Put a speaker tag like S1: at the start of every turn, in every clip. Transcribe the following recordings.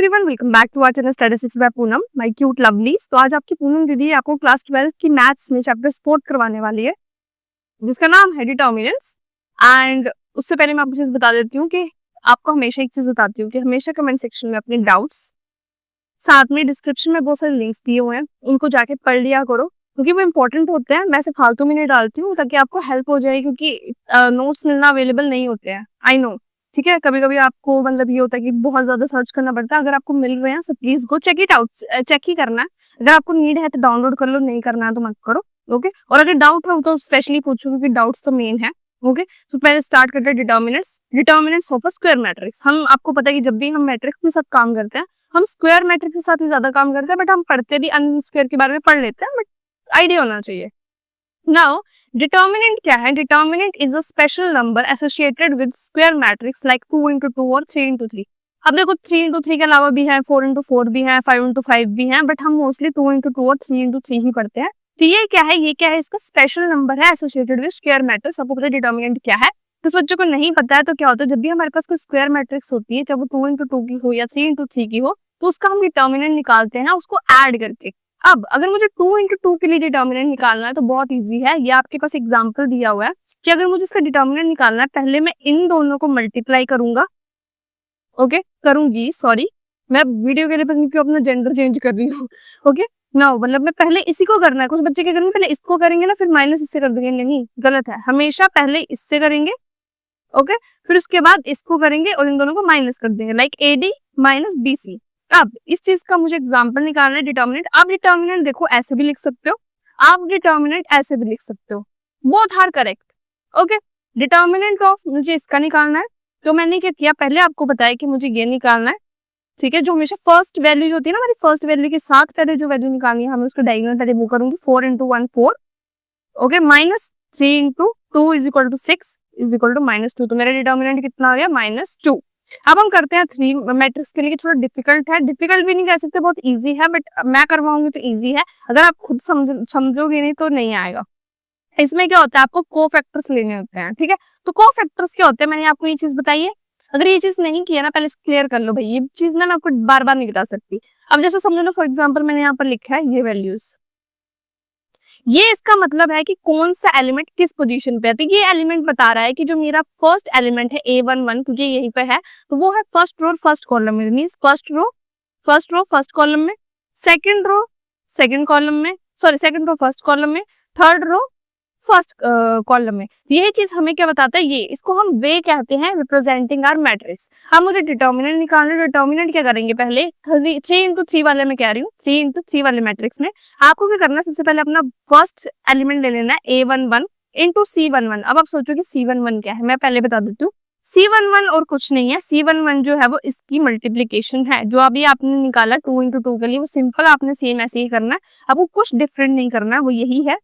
S1: Everyone, welcome back to our channel statistics by Poonam, my cute lovelies. तो आज आपकी पूनम दीदी आपको क्लास 12 की मैथ्स में चैप्टर सपोर्ट करवाने वाली है, जिसका नाम है डिटर्मिनेंट्स। एंड उससे पहले मैं आपको चीज बता देती हूँ कि आपको हमेशा एक चीज बताती हूँ कि हमेशा कमेंट सेक्शन में अपने डाउट्स, साथ में डिस्क्रिप्शन में बहुत सारे लिंक्स दिए हुए हैं, उनको जाके पढ़ लिया करो क्योंकि वो इंपॉर्टेंट होते हैं। मैं सिर्फ फालतू में नहीं डालती हूँ ताकि आपको हेल्प हो जाए, क्योंकि नोट्स मिलना अवेलेबल नहीं होते हैं, आई नो। ठीक है, कभी कभी आपको मतलब ये होता है कि बहुत ज्यादा सर्च करना पड़ता है। अगर आपको मिल रहे हैं so please go check it out, check ही करना है। अगर आपको नीड है तो डाउनलोड कर लो, नहीं करना है तो मत करो। ओके, और अगर डाउट हो तो स्पेशली पूछो क्योंकि डाउट्स तो मेन है। ओके, तो पहले स्टार्ट करते हैं determinants. Determinants of a square matrix. हम आपको पता है कि जब भी हम मैट्रिक्स के साथ काम करते हैं, हम स्क्वायर मैट्रिक्स के साथ ही ज्यादा काम करते हैं, बट हम पढ़ते भी अनस्क्वायर के बारे में पढ़ लेते हैं, बट आइडिया होना चाहिए। नाउ डिटर्मिनेंट क्या है? Determinant is a special number associated with square matrix like 2 into 2 और 3 into 3। अब देखो 3 into 3 के अलावा भी है, 4 into 4 भी है, 5 into 5 भी है, बट हम मोस्टली 2 into 2 और 3 into 3 ही पढ़ते हैं। तो ये क्या है? ये क्या है? इसका स्पेशल नंबर है एसोसिएटेड विद स्क्वायर मैट्रिक्स। आपको पता है डिटर्मिनेंट क्या है? तो बच्चों को नहीं पता है तो क्या होता है, जब भी हमारे पास कोई स्क्वायर मैट्रिक्स होती है, चाहे वो 2 into 2 की हो या 3 into 3 की हो, तो उसका हम डिटर्मिनेंट निकालते हैं उसको ऐड करके। अब अगर मुझे 2 into 2 के लिए डिटर्मिनेंट निकालना है तो बहुत इजी है। ये आपके पास एग्जांपल दिया हुआ है कि अगर मुझे इसका डिटर्मिनेंट निकालना है, पहले मैं इन दोनों को मल्टीप्लाई करूंगा। ओके, करूंगी, सॉरी, मैं वीडियो के लिए पता नहीं क्यों अपना जेंडर चेंज कर रही हूँ। ओके, ना मतलब मैं पहले इसी को करना है। कुछ बच्चे क्या करेंगे, पहले इसको करेंगे ना, फिर माइनस इससे कर देंगे। नहीं, गलत है। हमेशा पहले इससे करेंगे, ओके, फिर उसके बाद इसको करेंगे और इन दोनों को माइनस कर देंगे, लाइक AD माइनस BC। अब इस चीज का मुझे एग्जांपल निकालना है डिटर्मिनेंट। आप डिटर्मिनेंट देखो ऐसे भी लिख सकते हो, आप डिटर्मिनेंट ऐसे भी लिख सकते हो, both are correct. Okay, determinant of मुझे इसका निकालना है, तो मैंने क्या किया, पहले आपको बताया कि मुझे ये निकालना है। ठीक है, जो हमेशा फर्स्ट वैल्यू होती है ना, हमारी फर्स्ट वैल्यू के साथ पहले जो वैल्यू निकालनी है, हमें उसको डायगोनल पहले मूव करूंगी। 4 into 1 4, okay, minus 3 into 2 is equal to 6 is equal to -2। तो मेरा डिटर्मिनेंट कितना आ गया? -2। अब हम करते हैं 3 मैट्रिक्स के लिए, थोड़ा डिफिकल्ट है, डिफिकल्ट भी नहीं कह सकते, बहुत इजी है, बट मैं करवाऊंगी तो इजी है। अगर आप खुद समझोगे नहीं तो नहीं आएगा। इसमें क्या होता है, आपको कोफैक्टर्स लेने होते हैं। ठीक है, तो कोफैक्टर्स क्या होते हैं, मैंने आपको ये चीज बताई है। अगर ये चीज नहीं किया ना, पहले इसको क्लियर कर लो भाई। ये चीज ना मैं आपको बार बार नहीं बता सकती। अब जैसे समझो ना, फॉर एग्जाम्पल मैंने यहाँ पर लिखा है ये वैल्यूज, ये इसका मतलब है कि कौन सा एलिमेंट किस पोजीशन पे है। तो ये एलिमेंट बता रहा है कि जो मेरा फर्स्ट एलिमेंट है A11, क्योंकि यहीं पे है, तो वो है फर्स्ट रो फर्स्ट कॉलम में, means first row first column में, सेकंड रो सेकंड कॉलम में, sorry second row first column में, थर्ड रो फर्स्ट कॉलम में। यही चीज हमें क्या बताता है, ये इसको हम वे कहते हैं रिप्रेजेंटिंग आवर मैट्रिक्स। हम मुझे डिटर्मिनेंट निकालना है। डिटर्मिनेंट क्या करेंगे, पहले 3 into 3 वाले में कह रही हूँ, 3 into 3 वाले मैट्रिक्स में आपको क्या करना है, सबसे पहले अपना फर्स्ट एलिमेंट ले लेना है A11 into C11। अब आप सोचो कि C11 क्या है, मैं पहले बता देती हूँ। C11 और कुछ नहीं है, C11 जो है वो इसकी मल्टीप्लीकेशन है। जो अभी आपने निकाला 2 into 2 के लिए, वो सिंपल आपने सेम ऐसे ही करना है, आपको कुछ डिफरेंट नहीं करना है, वो यही है।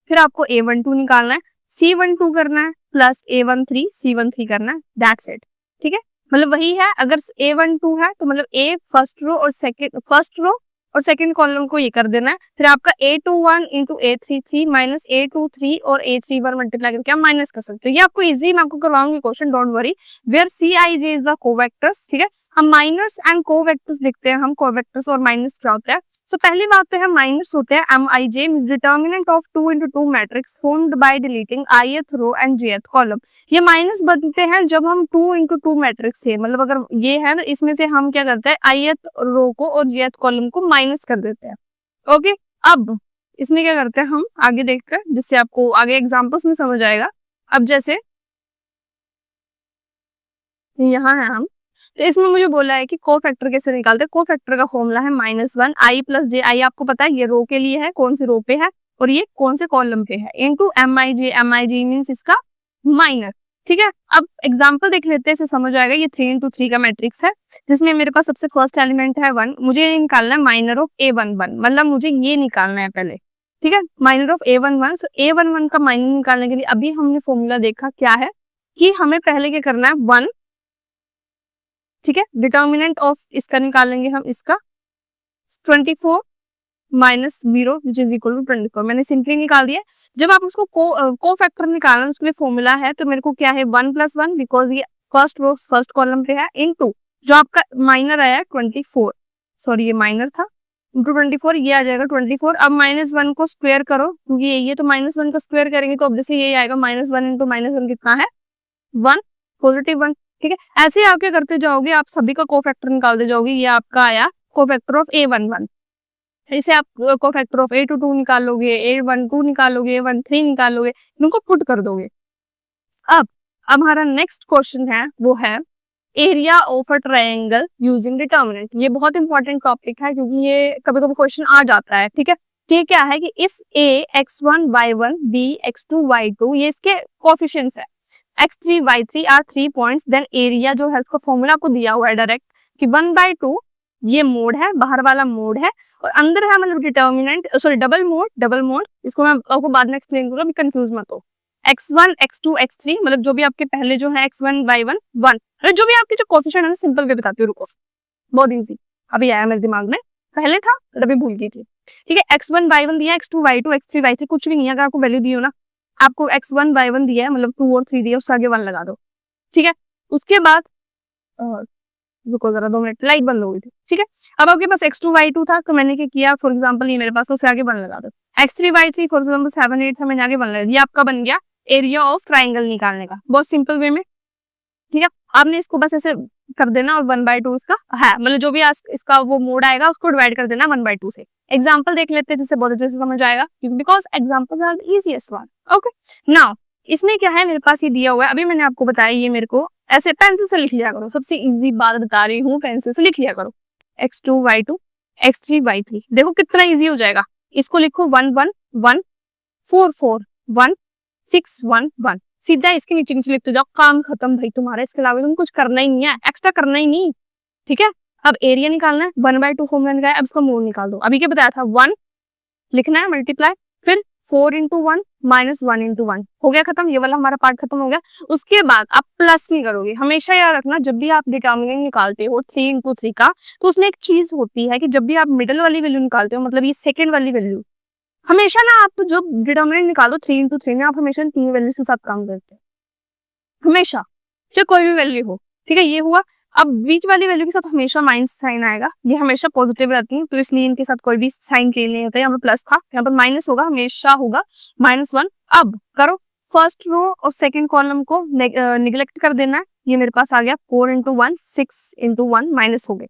S1: फिर आपको A12 निकालना है, C12 करना है, प्लस A13 C13 करना है, दैट्स इट। ठीक है, मतलब वही है। अगर A12 है तो मतलब A फर्स्ट रो और सेकंड कॉलम को ये कर देना है। फिर आपका A21 into A33 minus A23 और A31 मल्टीप्लाई करके आप माइनस कर सकते हो। ये आपको इजी, मैं आपको करवाऊंगी question, don't worry. Where Cij is the cofactors. ठीक है, हम माइनस एंड कोवेक्टर्स लिखते हैं। हम कोवेक्टर्स और माइनस क्या होता है, तो पहली बात तो है माइनस होते हैं Mij, means determinant of 2 into 2 matrix formed by deleting ith row and jth column. ये माइनस बनते हैं जब हम 2 into 2 मैट्रिक्स है, मतलब अगर ये है तो इसमें से हम क्या करते हैं, ith रो को और jth कॉलम को माइनस कर देते हैं। ओके, अब इसमें क्या करते हैं हम आगे देखकर, जिससे आपको आगे एग्जाम्पल्स में समझ आएगा। अब जैसे यहाँ है हम, तो इसमें मुझे बोला है कि कोफैक्टर कैसे निकालते हैं। कोफैक्टर का फॉर्मूला है -1 i प्लस जे। आई आपको पता है ये रो के लिए है, कौन से रो पे है और ये कौन से कॉलम पे है, इनटू Mij मींस इसका माइनस। ठीक है, अब एग्जांपल देख लेते हैं, इसे समझ आएगा। ये 3 into 3 का मैट्रिक्स है, जिसमें मेरे पास सबसे फर्स्ट एलिमेंट है 1। मुझे निकालना है माइनर ऑफ A11, मतलब मुझे ये निकालना है पहले। ठीक है, minor of A11। So A11 का माइनर निकालने के लिए अभी हमने फॉर्मूला देखा क्या है, कि हमें पहले क्या करना है 1। ठीक है, डिटर्मिनेंट ऑफ इसका निकालेंगे हम, इसका 24 minus 0 which is equal to 24। मैंने सिंपली निकाल दिया। जब आप उसको को फैक्टर निकालना है, उसके लिए फॉर्मूला है, तो मेरे को क्या है 1 + 1, बिकॉज ये फर्स्ट रो फर्स्ट कॉलम पे है, इनटू जो आपका माइनर आया 24, सॉरी ये माइनर था, इंटू 24, ये आ जाएगा 24। अब -1 को स्क्वायर करो, क्योंकि ये तो -1 का स्क्वायर करेंगे तो ऑब्वियसली यही आएगा, -1 इंटू -1 कितना है 1, +1। ठीक है, ऐसे ही आप क्या करते जाओगे, आप सभी का कोफैक्टर निकालते जाओगे। ये आपका आया कोफैक्टर ऑफ A11, इसे आप कोफैक्टर ऑफ A22 निकालोगे, A12 निकालोगे, A13 निकालोगे, इनको पुट कर दोगे। अब हमारा नेक्स्ट क्वेश्चन है वो है area of a triangle using determinant. ये बहुत इंपॉर्टेंट टॉपिक है क्योंकि ये कभी कभी क्वेश्चन आ जाता है। ठीक है, ये क्या है कि if A x1 y1 B x2 y2, ये इसके कोएफिशिएंट्स है, x3 y3 are 3 points, then area जो है उसका फॉर्मूला को दिया हुआ है डायरेक्ट कि 1/2 ये मोड है, बाहर वाला मोड है, और अंदर है मतलब डिटर्मिनेंट, सॉरी डबल मोड, इसको मैं आपको बाद में एक्सप्लेन करूंगा, अभी कंफ्यूज मत हो। x1 x2 x3 मतलब जो भी आपके पहले जो है x1 y1 1, अरे जो भी आपके जो कोएफिशिएंट है ना, सिंपल वे बताती हूँ, रुको, बहुत इजी अभी आया मेरे दिमाग में, पहले था तभी भूल गई थी। ठीक है, x1 y1 दिया, x2 y2 x3 y3 कुछ भी नहीं है, अगर आपको वैल्यू दी हो ना, आपको x1 y1 दिया है मतलब 2 और 3 दिया, उसके आगे 1 लगा दो। ठीक है, उसके बाद रुको जरा 2 मिनट, लाइट बंद हो गई थी। ठीक है, अब आपके पास x2 y2 था तो मैंने क्या किया, फॉर एग्जांपल ये मेरे पास, तो उससे आगे 1 लगा दो। x3 y3 फॉर एग्जांपल 7 8 था, मैंने आगे 1 लगा दिया, ये आपका बन गया एरिया ऑफ ट्राइंगल निकालने का, बहुत सिंपल वे में। ठीक है, आपने इसको बस ऐसे कर देना और 1/2 इसका है, मतलब जो भी इसका वो मोड आएगा उसको डिवाइड कर देना 1/2 से। एग्जांपल देख लेते हैं जिससे बहुत अच्छे से समझ आएगा, because examples are the easiest one. Okay, now इसमें क्या है, मेरे पास ये दिया हुआ है, अभी मैंने आपको बताया, ये मेरे को ऐसे पेंसिल से लिख लिया करो, सबसे इजी बात बता रही हूँ, पेंसिल से लिख लिया करो। x2 y2 x3 y3, देखो कितना इजी हो जाएगा। इसको लिखो 1 1 1 4 4 1 6 1 1, सीधा इसके नीचे नीचे लिखते जाओ, काम खत्म भाई तुम्हारा, इसके अलावा तुम कुछ करना ही नहीं है, एक्स्ट्रा करना ही नहीं। ठीक है, अब एरिया निकालना है, 1/2 फॉर्मूला निकाला, अब इसका मोड निकाल दो। अभी क्या बताया था, 1 लिखना है मल्टीप्लाई, फिर 4 इंटू 1 -1 इंटू 1, हो गया खत्म, ये वाला हमारा पार्ट खत्म हो गया। उसके बाद आप प्लस नहीं करोगे, हमेशा याद रखना जब भी आप डिटर्मिनेंट निकालते हो 3 इंटू 3 का, तो उसमें एक चीज होती है कि जब भी आप मिडिल वाली वैल्यू निकालते हो, मतलब ये सेकंड वाली वैल्यू, हमेशा ना आप जो डिटर्मिनेंट निकालो 3 इंटू 3 में, आप हमेशा 3 वैल्यू के साथ काम करते हैं, हमेशा, चाहे कोई भी वैल्यू हो। ठीक है, ये हुआ। अब बीच वाली वैल्यू के साथ हमेशा माइनस साइन आएगा, ये हमेशा पॉजिटिव रहती है, तो इसलिए इनके साथ कोई भी साइन चेंज नहीं होता है। यहाँ पर प्लस था, यहाँ पर माइनस होगा, हमेशा होगा -1। अब करो, फर्स्ट रो और सेकंड कॉलम को निगलेक्ट कर देना है, ये मेरे पास आ गया 4 इंटू 1 6 इंटू 1 माइनस हो गए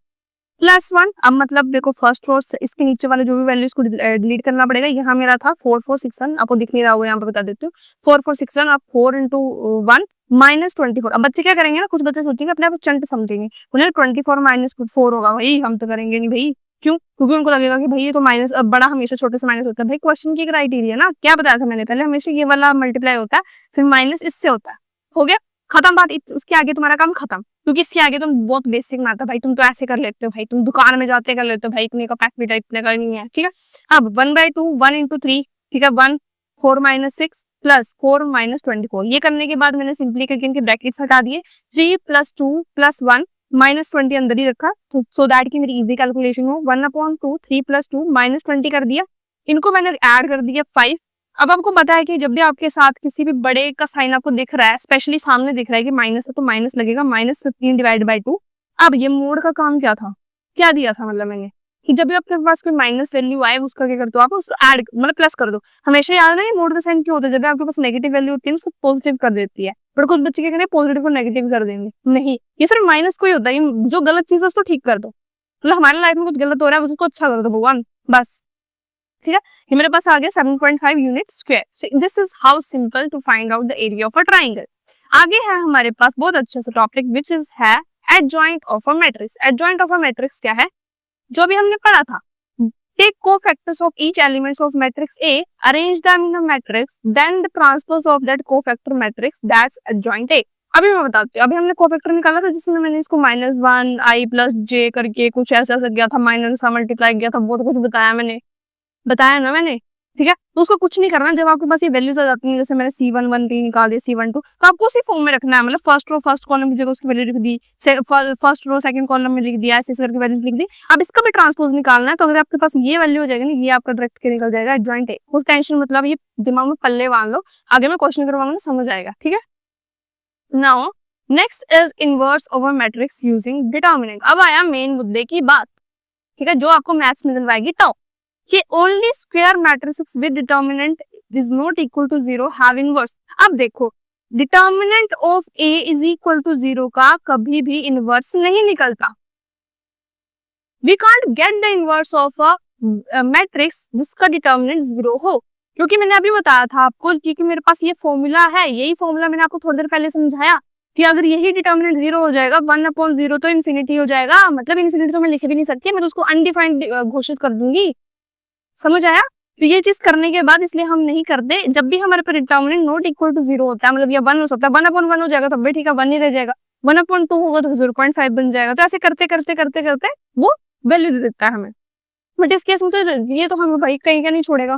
S1: +1। अब मतलब देखो फर्स्ट रो इसके नीचे वाले जो भी वैल्यू इसको डिलीट करना पड़ेगा। यहाँ मेरा था 4 4 6 1, आपको दिख नहीं रहा होगा, यहाँ पे बता देती हूँ 4 4 6 1। अब 4 इंटू 1 -24। अब बच्चे क्या करेंगे ना, कुछ बच्चे सोचेंगे अपने आप चंट समझेंगे, उन्हें 24 -4 होगा, भाई हम तो करेंगे नहीं भाई, क्यों? क्योंकि उनको लगेगा कि भाई ये तो माइनस, बड़ा हमेशा छोटे से माइनस होता है। भाई क्वेश्चन की क्राइटेरिया ना, क्या बताया था मैंने पहले, हमेशा ये वाला मल्टीप्लाई होता है, फिर माइनस इससे होता है, हो गया खत्म बात, इसके आगे तुम्हारा काम खत्म, क्योंकि इसके आगे तुम बहुत बेसिक मानता भाई, तुम तो ऐसे कर लेते हो भाई, तुम दुकान में जाते कर लेते हो भाई, इतने का पैक बेटा इतने का नहीं है। ठीक है, अब 1/2 1 इंटू 3, ठीक है 1 4 -6 प्लस 4 -24, ये करने के बाद मैंने सिंपली करके इनके ब्रैकेट्स हटा दिए, 3 + 2 + 1 -20 अंदर ही रखा, सो दैट की मेरी इजी कैलकुलेशन हो। 1/2 3 + 2 -20 कर दिया, इनको मैंने ऐड कर दिया 5। अब आपको पता है कि जब भी आपके साथ किसी भी बड़े का साइन आपको दिख रहा है, स्पेशली सामने दिख रहा है कि माइनस है, तो माइनस लगेगा, -15/2। अब ये मोड का काम क्या था, क्या दिया था, मतलब मैंने कि जब भी आपके पास कोई माइनस वैल्यू आए, उसका क्या करते हो आप, उसको ऐड मतलब प्लस कर दो। हमेशा याद नहीं, मोड का साइन क्यों होता है, जब भी आपके पास नेगेटिव वैल्यू होती है उसको पॉजिटिव कर देती है, पर कुछ बच्चे क्या करेंगे, पॉजिटिव को नेगेटिव कर देंगे, नहीं, ये सिर्फ माइनस को ही होता है, जो गलत चीज है उसको ठीक कर दो, मतलब हमारे लाइफ में कुछ गलत हो रहा है उसको अच्छा कर दो भगवान, बस। ठीक है, ये मेरे पास आ गया 7.5 unit square. So this is how simple to find out the area of a triangle. आगे है हमारे पास बहुत अच्छा सा टॉपिक विच इज है adjoint of a matrix. Adjoint of a matrix क्या है, जो भी हमने पढ़ा था, take cofactors of each elements of matrix A, arrange them in a matrix, then the transpose of that cofactor matrix, that's adjoint A. अभी मैं बताती हूँ, अभी हमने कोफैक्टर निकाला था जिसमें मैंने इसको -1 i + j करके कुछ ऐसा गया था, माइनस सा मल्टीप्लाई गया था, बहुत कुछ बताया ना मैंने। ठीक है, तो उसको कुछ नहीं करना, जब आपके पास ये वैल्यूज आ जाती हैं, जैसे मैंने C1 1 3 निकाल दिया, C1 2, तो आपको उसी फॉर्म में रखना है, मतलब फर्स्ट रो फर्स्ट कॉलम की जगह उसकी वैल्यू लिख दी, फर्स्ट रो सेकंड कॉलम में लिख दिया, ऐसे करके वैल्यूज लिख दी। अब इसका भी ट्रांसपोज निकालना है, तो अगर आपके पास ये वैल्यू हो जाएगा ना, ये आपका डायरेक्ट के निकल जाएगा एडजॉइंट है, उस टेंशन मतलब ये दिमाग में पल्ले बांध लो, आगे मैं क्वेश्चन करवाऊंगा समझ आएगा। ठीक है, now next is inverse of a matrix using determinant. अब आया मेन मुद्दे की बात, ठीक है, जो आपको मैथ्स में दिलवाएगी टॉप, कि only square matrices with determinant is not equal to 0 have inverse. अब देखो, determinant of A is equal to 0 का कभी भी इनवर्स नहीं निकलता। We can't get the inverse of a matrix जिसका डिटर्मिनेंट 0 हो, क्योंकि मैंने अभी बताया था आपको कि मेरे पास ये फॉर्मूला है, यही फॉर्मूला मैंने आपको थोड़ी देर पहले समझाया कि अगर यही डिटर्मिनेंट 0 हो जाएगा, 1/0 तो इन्फिनिटी हो जाएगा, मतलब इन्फिनिटी तो मैं लिख भी नहीं सकती, मैं तो उसको अनडिफाइंड घोषित कर दूंगी। समझ आया? तो ये चीज करने के बाद इसलिए हम नहीं करते। जब भी हमारे पर डिटर्मिनेंट नॉट इक्वल टू 0 होता है, मतलब ये 1 हो सकता है, 1/1 हो जाएगा तब भी ठीक है, 1 ही रह जाएगा, 1/2 होगा तो 0.5 बन जाएगा, तो ऐसे करते करते करते करते वो वैल्यू दे देता है हमें। बट इस केस में तो ये तो हमें भाई कहीं का नहीं छोड़ेगा,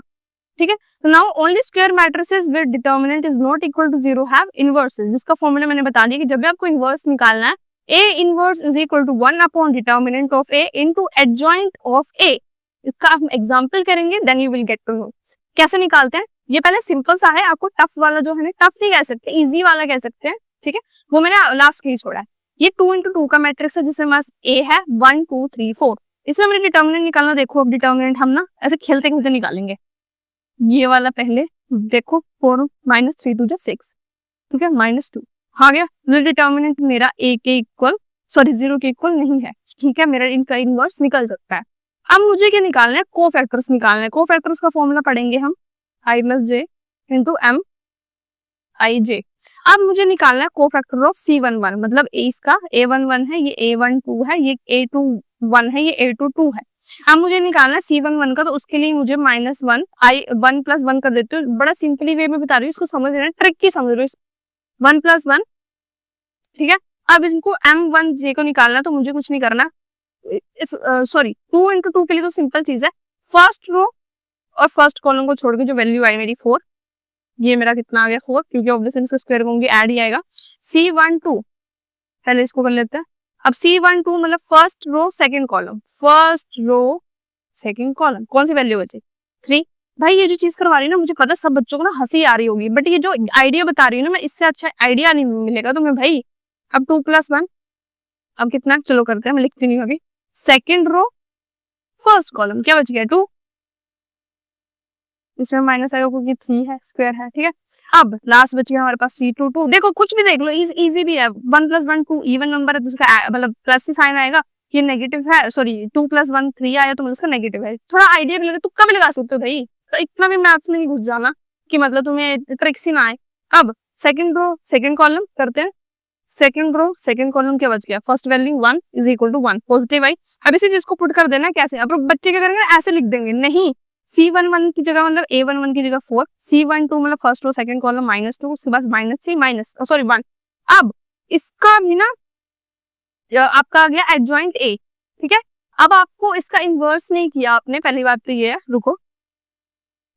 S1: ठीक है। तो now only square matrices with determinant is not equal to 0 have inverses, जिसका फॉर्मूला मैंने बता दिया कि जब भी आपको इनवर्स निकालना है, A inverse is equal to 1 upon determinant of A into adjoint of A. इसका हम एग्जांपल करेंगे, then you will get to know कैसे निकालते हैं। ये पहले सिंपल सा है, आपको टफ वाला जो है ना, टफ नहीं कह सकते, इजी वाला कह सकते हैं, ठीक है, वो मैंने लास्ट के ही छोड़ा है। ये 2 into 2 का मैट्रिक्स है जिसमें पास ए है 1 2 3 4, इसमें मैंने डिटर्मिनेंट निकालना। देखो अब डिटर्मिनेंट हम ना ऐसे खेलते खेलते निकालेंगे। ये वाला पहले देखो, 4 - 3 2 6, ठीक है, -2 आ गया। डिटर्मिनेंट मेरा ए के इक्वल, सॉरी 0 के इक्वल नहीं है, ठीक है, मेरा इनका इनवर्स निकल सकता है। अब मुझे क्या निकालना है, कोफैक्टर्स निकालना है। कोफैक्टर्स का फॉर्मूला पढ़ेंगे हम, i + j × m i j। अब मुझे निकालना है कोफैक्टर ऑफ C11, मतलब ए इसका A11 है, ये A12 है, ये A21 है, ये A22 है। अब मुझे निकालना है C11 का, तो उसके लिए मुझे -1 i 1 + 1 कर देती हूँ। बड़ा सिंपली वे में बता रही हूँ, इसको समझ लेना, ट्रिक की समझ रही हूँ। 1 + 1, ठीक है। अब इनको M1j को निकालना, तो मुझे कुछ नहीं करना, सॉरी 2 × 2 के लिए तो सिंपल चीज है, फर्स्ट रो और फर्स्ट कॉलम को छोड़ के जो वैल्यू आई मेरी 4, ये मेरा कितना आ गया 4, क्योंकि ऑब्वियसली इसका स्क्वायर होंगे ऐड ही आएगा। C12 पहले इसको कर लेते हैं। अब C12 मतलब first row second column, first row second column, कौन सी वैल्यू बची 3। भाई ये जो चीज करवा रही है ना, मुझे पता सब बच्चों को ना हंसी आ रही होगी, बट ये जो आइडिया बता रही हूँ ना मैं, इससे अच्छा आइडिया नहीं मिलेगा तुम्हें भाई। अब 2 + 1, अब कितना, चलो करते हैं, मैं लिखती नहीं हूँ अभी। सेकंड रो फर्स्ट कॉलम, क्या बच गया 2, इसमें माइनस आएगा क्योंकि 3 है, स्क्वायर है, ठीक है। अब लास्ट बच गया हमारे पास C22। देखो कुछ भी देख लो, इजी भी है, 1 + 1 2 इवन नंबर है तो उसका मतलब प्लस ही साइन आएगा। ये नेगेटिव है, सॉरी 2 + 1 3 आया तो मतलब उसका नेगेटिव है। थोड़ा आइडिया भी लगा, तुक्का भी लगा सकते हो भाई, तो इतना भी मैथ्स में नहीं घुस जाना कि मतलब तुम्हें ट्रिक्स ही ना आए। अब सेकंड रो सेकंड कॉलम करते हैं, सेकंड रो सेकंड कॉलम क्या बच गया, फर्स्ट वैल्यू 1 = 1 पॉजिटिव आई। अब इसी चीज को पुट कर देना कैसे, अब बच्चे क्या करेंगे, ऐसे लिख देंगे, नहीं C11 की जगह मतलब A11 की जगह 4, C12 मतलब फर्स्ट रो सेकंड कॉलम -2, उसके बाद -3 सॉरी 1। अब इसका भी ना आपका आ गया एडजॉइंट A, ठीक है। अब आपको इसका इनवर्स नहीं किया आपने, पहली बात तो ये है, रुको,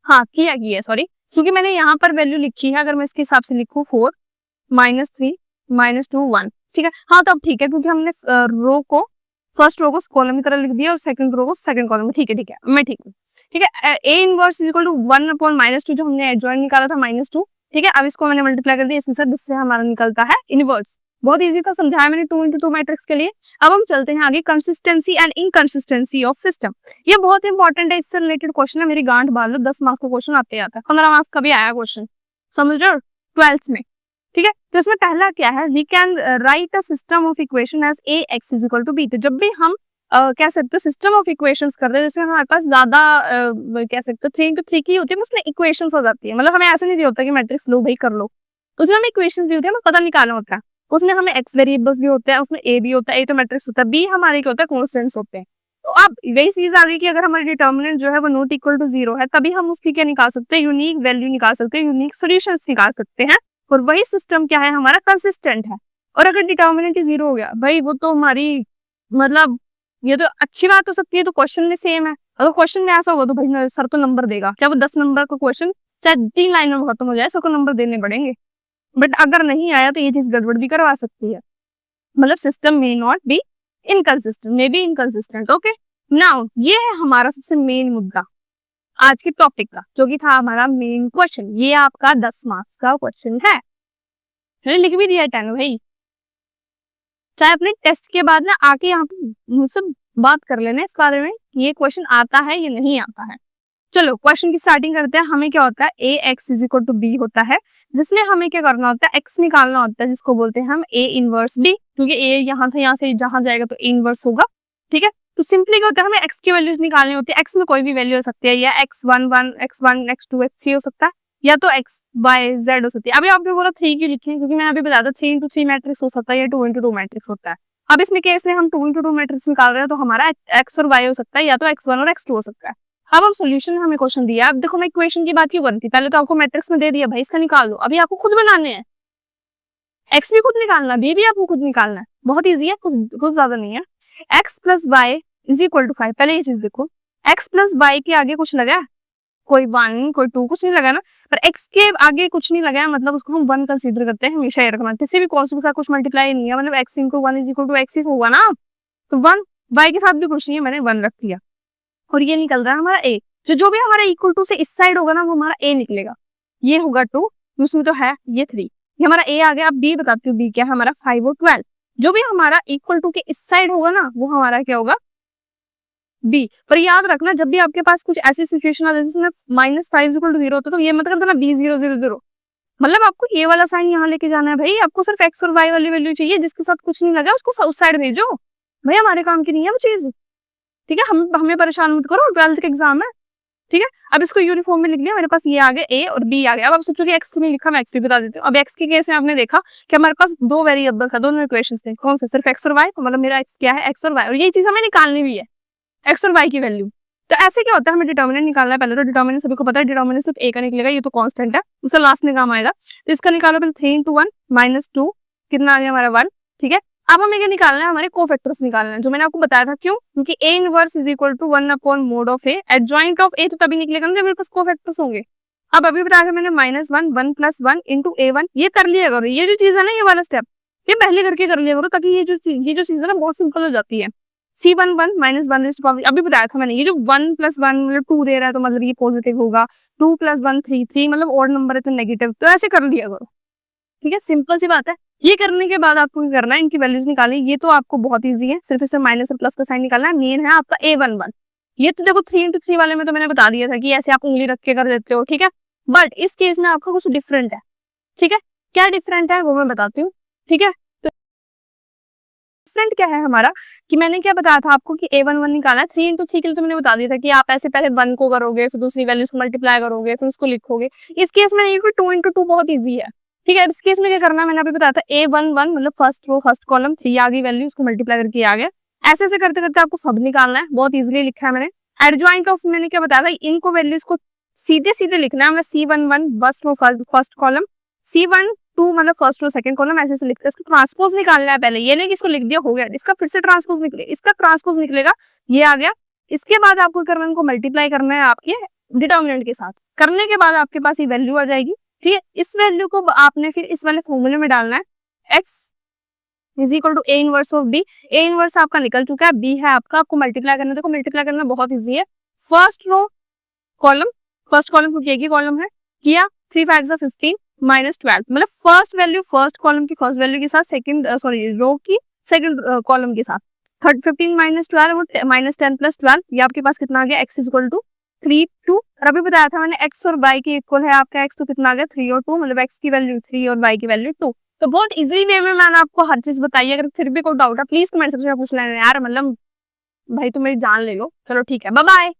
S1: हाँ किया सॉरी, क्योंकि मैंने यहाँ पर वैल्यू लिखी है, अगर मैं इसके हिसाब से लिखूं 4 -3 -2 1, ठीक है। हाँ तो अब ठीक है, क्योंकि हमने रो को फर्स्ट रो को कॉलम की तरह लिख दिया और सेकंड रो को सेकंड कॉलम में, ठीक है मैं ठीक हूँ, ठीक है। A इनवर्स = 1/-2 जो हमने एडजॉइंट निकाला था -2, ठीक है। अब इसको मैंने मल्टीप्लाई कर दिया इसके साथ, जिससे हमारा निकलता है इनवर्स। बहुत इजी था, समझाया मैंने 2 × 2 मैट्रिक्स के लिए। अब हम चलते हैं आगे, consistency and inconsistency of system. ये बहुत इंपॉर्टेंट है, इससे रिलेटेड क्वेश्चन है, मेरी गांठ बांध लो, 10 मार्क्स का क्वेश्चन आते आता है, 15 मार्क्स का भी आया क्वेश्चन, समझ रहे हो, 12th में, ठीक है। तो इसमें पहला क्या है, we can write a system of equation as Ax = b। तो जब भी हम कह सकते हो सिस्टम ऑफ इक्वेशंस करते हैं, जिसमें हमारे पास ज्यादा कह सकते हो 3 × 3 की होती है, उसमें इक्वेशंस हो जाती है, मतलब हमें ऐसे नहीं दिया होता कि मैट्रिक्स लो भाई कर लो, उसमें हमें इक्वेशंस दी होती है, हमें पता निकालना होता है, उसमें हमें एक्स वेरिएबल्स भी होते हैं, उसमें ए भी होता है, ए तो मैट्रिक्स होता है, बी हमारे क्या होता है, कॉन्स्टेंट्स होते हैं। तो अब वही चीज आ गई कि अगर हमारी डिटर्मिनेंट जो है वो नॉट इक्वल टू 0 है, तभी हम उसकी क्या निकाल सकते हैं, यूनिक वैल्यू निकाल सकते हैं, यूनिक सॉल्यूशंस निकाल सकते हैं, और वही सिस्टम क्या है हमारा, कंसिस्टेंट है। और अगर डिटर्मिनेंट 0 हो गया भाई, वो तो हमारी मतलब ये तो अच्छी बात हो सकती है, तो क्वेश्चन में सेम है। अगर क्वेश्चन में ऐसा होगा तो भाई सर तो नंबर देगा, चाहे वो 10 नंबर का क्वेश्चन चाहे 3 लाइन में खत्म हो जाए, सबको नंबर देने पड़ेंगे। बट अगर नहीं आया तो ये चीज गड़बड़ भी करवा सकती है, मतलब system may not be inconsistent, may be inconsistent. Okay, now ये है हमारा सबसे मेन मुद्दा आज के टॉपिक का, जो कि था हमारा मेन क्वेश्चन। ये आपका 10 मार्क्स का क्वेश्चन है, मैंने लिख भी दिया 10 भाई, चाहे अपने टेस्ट के बाद ना आके यहाँ पे मुझसे बात कर लेना इस बारे में ये क्वेश्चन आता है या नहीं आता है। चलो क्वेश्चन की स्टार्टिंग करते हैं। हमें क्या होता है, A X is equal to B होता है, जिसमें हमें क्या करना होता है, एक्स निकालना होता है, जिसको बोलते हैं हम ए इनवर्स बी, क्योंकि ए यहाँ था, यहाँ से जहां जाएगा तो ए इनवर्स होगा। ठीक है, तो सिंपली क्या होता है, हमें एक्स की वैल्यूज निकालनी होती है। एक्स में कोई भी वैल्यू हो सकती है, या x1 1 x1 x2 x3 हो सकता है, या तो x y z हो सकती है। अभी आपने बोला 3 क्यों लिखे, क्योंकि मैंने अभी बताया था 3 into 3 मैट्रिक्स हो सकता है या 2 into 2 मैट्रिक्स होता है। अब इसमें केस में हम 2 into 2 मैट्रिक्स निकाल रहे हैं, तो हमारा x और y हो सकता है, या तो x1 और x2 हो सकता है। अब सोल्यूशन हमें क्वेश्चन दिया। अब देखो मैं इक्वेशन की बात क्यों करती थी, पहले तो आपको मैट्रिक्स में दे दिया भाई इसका निकाल दो, अभी आपको खुद बनाने हैं। एक्स भी खुद निकालना, बी भी आपको खुद निकालना है, बहुत ईजी है, कुछ ज्यादा नहीं है। X plus y is equal to 5। पहले ये चीज देखो, एक्स प्लस वाई के आगे कुछ लगा है, कोई 1 कोई 2 कुछ नहीं लगा ना, पर एक्स के आगे कुछ नहीं लगा है, मतलब उसको हम 1 कंसीडर करते हैं हमेशा। ये रखना, किसी भी कॉन्स्टेंट के साथ कुछ मल्टीप्लाई नहीं है, मतलब x into 1 is equal to x होगा ना, तो 1 वाई के साथ भी कुछ नहीं है, मैंने 1 रख दिया, और ये निकल रहा है हमारा ए। जो भी हमारा इक्वल टू से इस साइड होगा ना, वो हमारा ए निकलेगा। ये होगा 2, उसमें तो है ये 3, ये हमारा ए आ गया। अब बी बताती हूँ, बी क्या है हमारा 5 और 12। जो भी हमारा इक्वल टू के इस साइड होगा ना, वो हमारा क्या होगा, बी। पर याद रखना, जब भी आपके पास कुछ ऐसी सिचुएशन आ जाए जिसमें -5 इक्वल टू 0 होता है, तो ये मत कर देना b 0 0 0, मतलब आपको ये वाला साइन यहाँ लेके जाना है भाई। आपको सिर्फ एक्स और वाई वाली वैल्यू चाहिए, जिसके साथ कुछ नहीं लगा उसको उस साइड भेजो भाई, हमारे काम की नहीं है वो चीज। ठीक है, हमें परेशान मत करो, 12th का एग्जाम है। ठीक है, अब इसको यूनिफॉर्म में लिख लिया, मेरे पास ये आ गया ए और बी आ गया। अब आप सोचो कि एक्स क्यों नहीं लिखा, मैं एक्स भी बता देती हूँ। अब एक्स के केस में आपने देखा कि हमारे पास 2 वेरिएबल था, दोनों इक्वेशंस थे, कौन से, सिर्फ एक्स और वाई, तो मतलब मेरा एक्स क्या है, एक्स और वाई, और यही चीज हमें निकालनी भी है, एक्स और वाई की वैल्यू। तो ऐसे क्या होता है, हमें डिटर्मिनेंट निकालना है। पहले तो डिटर्मिनेंट सभी को पता है, डिटर्मिनेंट सिर्फ ए का निकलेगा, ये तो कांस्टेंट है, इसका लास्ट में काम आएगा। तो इसका निकालो पहले 3 into 1 -2, कितना आ गया हमारा 1। ठीक है, अब हमें क्या निकालना है, हमारे कोफैक्टर्स निकालना है, जो मैंने आपको बताया था। क्यों, क्योंकि A inverse is equal to 1 upon mod of A, adjoint of A तो तभी निकलेगा ना जब मेरे पास कोफैक्टर्स होंगे। अब अभी बताया था मैंने -1 1 + 1 into a1, ये कर लिया करो, ये जो चीज है ना, ये वाला स्टेप ये पहले करके कर लिया करो, ताकि ये जो चीज है ना बहुत सिंपल हो जाती है। C1 1 -1 इज पावर, अभी बताया था मैंने, ये जो 1 + 1 मतलब 2 दे रहा है, तो मतलब ये पॉजिटिव होगा, 2 + 1 3 3 मतलब ऑड नंबर है तो नेगेटिव, तो ऐसे कर लिया करो। ठीक है, सिंपल सी बात है। ये करने के बाद आपको क्या करना है, इनकी वैल्यूज निकालनी, ये तो आपको बहुत ईजी है, सिर्फ इसमें माइनस और प्लस का साइन निकालना है। मेन है आपका A11। ये तो देखो 3 into 3 वाले में तो मैंने बता दिया था कि ऐसे आप उंगली रख के कर देते हो। ठीक है, बट इस केस में आपका कुछ डिफरेंट है। ठीक है, क्या डिफरेंट है वो मैं बताती हूँ। ठीक है, तो डिफरेंट क्या है हमारा, कि मैंने क्या बताया था आपको कि A11 निकालना है। 3 into 3 के लिए तो मैंने बता दिया था कि आप ऐसे पहले 1 को करोगे, फिर दूसरी वैल्यूज को मल्टीप्लाई करोगे, फिर उसको लिखोगे। इस केस में ये 2 into 2 बहुत ईजी है। ठीक है, इस केस में क्या करना है, मैंने अभी बताया था A11 मतलब फर्स्ट रो फर्स्ट कॉलम, 3 आ गई वैल्यू, उसको मल्टीप्लाई करके आ गया। ऐसे ऐसे करते करते आपको सब निकालना है, बहुत इजीली लिखा है मैंने। एडजॉइंट ऑफ मैंने क्या बताया था, इनको वैल्यूज को सीधे सीधे लिखना है, मतलब C11 first row first column, C12 मतलब फर्स्ट रो सेकंड कॉलम, ऐसे ऐसे लिखते हैं। इसको ट्रांसपोज निकालना है पहले, ये नहीं कि इसको लिख दिया हो गया, इसका फिर से ट्रांसपोज निकलेगा, इसका ट्रांसपोज निकलेगा, ये आ गया। इसके बाद आपको करना है, इनको मल्टीप्लाई करना है आपके डिटर्मिनेंट के साथ। करने के बाद आपके पास ये वैल्यू आ जाएगी। ठीक है, इस वैल्यू को आपने फिर इस वाले फॉर्मूले में डालना है, x is equal to A inverse of B। A inverse आपका निकल चुका है, B है आपका, आपको मल्टीप्लाई करना है। देखो मल्टीप्लाई करना बहुत इजी है, first row column, first column क्योंकि एक ही कॉलम है, किया 3 5 15 -12, मतलब फर्स्ट वैल्यू फर्स्ट कॉलम की फर्स्ट वैल्यू के साथ, सेकंड सॉरी रो की सेकंड कॉलम के साथ, 15 -12 और -10 + 12, ये आपके पास कितना आ गया, x इज इक्वल टू 3 2। और अभी बताया था मैंने x और y के इक्वल है आपका, x तो कितना आ गया 3 और 2, मतलब x की वैल्यू 3 और y की वैल्यू 2। तो बहुत इजीली वे में मैंने आपको हर चीज बताई है। अगर फिर भी कोई डाउट है प्लीज कमेंट सेक्शन में पूछ लेना यार, मतलब भाई तुम मेरी जान ले लो। चलो ठीक है, बाय बाय।